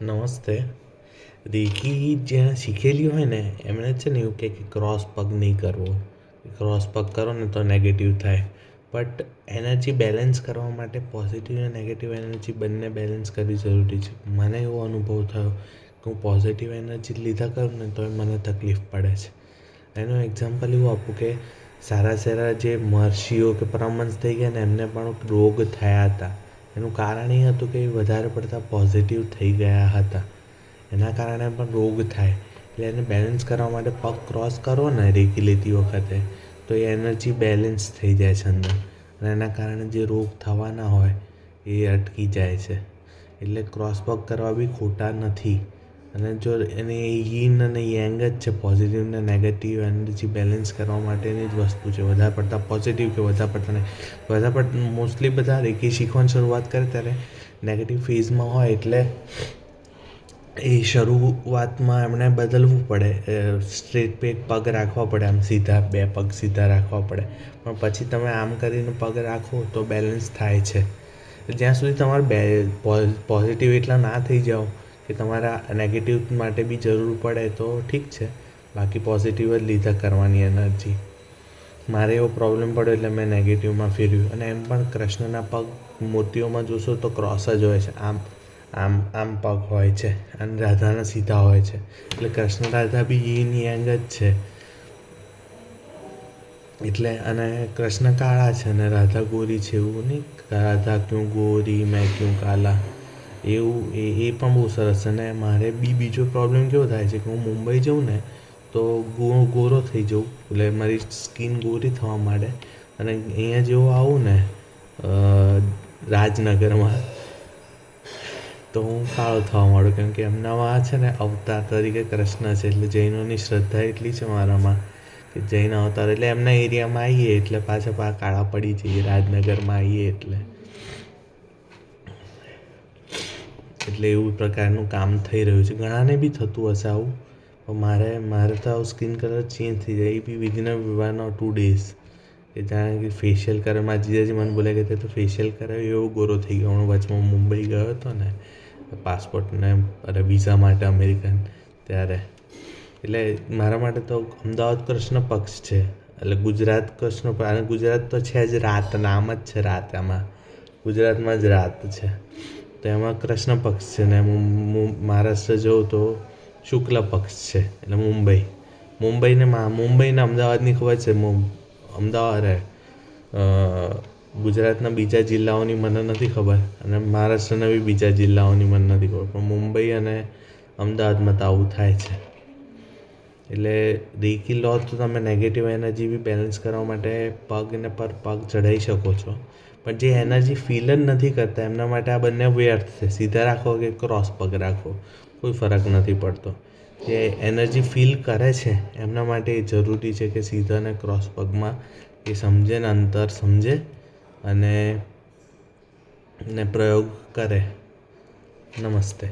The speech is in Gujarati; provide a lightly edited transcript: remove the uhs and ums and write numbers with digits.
નમસ્તે. રેકી જેણે શીખેલી હોય ને એમણે છે ને એવું કહે કે ક્રોસ પગ નહીં કરવો, ક્રોસ પગ કરો ને તો નેગેટિવ થાય. બટ એનર્જી બેલેન્સ કરવા માટે પોઝિટિવ અને નેગેટિવ એનર્જી બંને બેલેન્સ કરવી જરૂરી છે. મને એવો અનુભવ થયો કે હું પોઝિટિવ એનર્જી લીધા કરું ને તો મને તકલીફ પડે છે. એનું એક્ઝામ્પલ એવું આપું કે સારા સારા જે મહર્ષિઓ કે પરમહંસ થઈ ગયા ને એમને પણ રોગ થયા હતા. એનું કારણ એ હતું કે એ વધારે પડતા પોઝિટિવ થઈ ગયા હતા. એના કારણે પણ રોગ થાય. એટલે એને બેલેન્સ કરવા માટે પગ ક્રોસ કરો ને રેકી લેતી વખતે તો એ એનર્જી બેલેન્સ થઈ જાય છે અંદર, અને એના કારણે જે રોગ થવાના હોય એ અટકી જાય છે. એટલે ક્રોસ પગ કરવા બી ખોટા નથી. અને જો એને યીન અને યંગ જ છે, પોઝિટિવ અને નેગેટિવ એનર્જી બેલેન્સ કરવા માટેની જ વસ્તુ છે. વધારે પડતા પોઝિટિવ કે વધારે પડતા મોસ્ટલી બધા રેકી શીખવાની શરૂઆત કરે ત્યારે નેગેટિવ ફેઝમાં હોય, એટલે એ શરૂઆતમાં એમણે બદલવું પડે, સ્ટ્રેટ પગ રાખવા પડે, આમ સીધા બે પગ સીધા રાખવા પડે. પણ પછી તમે આમ કરીને પગ રાખો તો બેલેન્સ થાય છે. જ્યાં સુધી તમારે પોઝિટિવ એટલા ના થઈ જાઓ કે તમારા નેગેટિવ માટે બી જરૂર પડે તો ઠીક છે, બાકી પોઝિટિવ જ લીધા કરવાની એનર્જી. મારે એવો પ્રોબ્લેમ પડ્યો એટલે મેં નેગેટિવમાં ફેરવ્યું. અને એમ પણ કૃષ્ણના પગ મૂર્તિઓમાં જોશો તો ક્રોસ જ હોય છે, આમ આમ આમ પગ હોય છે, અને રાધાના સીધા હોય છે. એટલે કૃષ્ણ રાધા બી યીન યંગ જ છે. એટલે અને કૃષ્ણ કાળા છે અને રાધા ગોરી છે. એવું નહીં રાધા ક્યું ગોરી મેં ક્યું કાલા, એવું એ પણ બહુ સરસ છે. અને મારે બીજો પ્રોબ્લેમ કેવો થાય છે કે હું મુંબઈ જાઉં ને તો ગોરો થઈ જાઉં, એટલે મારી સ્કિન ગોરી થવા માંડે. અને અહીંયા જેવું આવું ને રાજનગરમાં તો હું કાળો થવા માંડું, કેમ કે એમનામાં છે ને અવતાર તરીકે કૃષ્ણ છે. એટલે જૈનોની શ્રદ્ધા એટલી છે મારામાં કે જૈન અવતાર એટલે એમના એરિયામાં આવીએ એટલે પાછા કાળા પડી જઈએ, રાજનગરમાં આવીએ એટલે એવું પ્રકારનું કામ થઈ રહ્યું છે. ઘણાને બી થતું હશે આવું, પણ મારે તો આવું સ્કિન કલર ચેન્જ થઈ જાય, એ બી વિધિન 1 or 2 days. કે જાણે કે ફેશિયલ કરે, મારા જીજાજી મને બોલે કે તે તો ફેશિયલ કરાવ્યું એવો ગોરો થઈ ગયો. હું વચમાં મુંબઈ ગયો હતો ને પાસપોર્ટને વિઝા માટે અમેરિકન, ત્યારે એટલે મારા માટે તો અમદાવાદ કૃષ્ણ પક્ષ છે. એટલે ગુજરાત કૃષ્ણ પક્ષ, અને ગુજરાત તો છે જ, રાત નામ જ છે રાત, એમાં ગુજરાતમાં જ રાત છે તો એમાં કૃષ્ણ પક્ષ છે. ને મહારાષ્ટ્ર જવું તો શુક્લ પક્ષ છે. એટલે મુંબઈને અમદાવાદની ખબર છે. અમદાવાદ ગુજરાતના બીજા જિલ્લાઓની મને નથી ખબર, અને મહારાષ્ટ્રના બી બીજા જિલ્લાઓની મને નથી ખબર, પણ મુંબઈ અને અમદાવાદમાં તો આવું થાય છે. એટલે રેકી લો તો તમે નેગેટિવ એનર્જી બી બેલેન્સ કરવા માટે પગને પર પગ ચઢાવી શકો છો. પણ જે એનર્જી ફીલ જ નથી કરતા એમના માટે આ બંને વ્યર્થ છે. સીધા રાખો કે ક્રોસ પગ રાખો કોઈ ફરક નથી પડતો. જે એનર્જી ફીલ કરે છે એમના માટે એ જરૂરી છે કે સીધા અને ક્રોસ પગમાં એ સમજે ને અંતર સમજે અને પ્રયોગ કરે. નમસ્તે.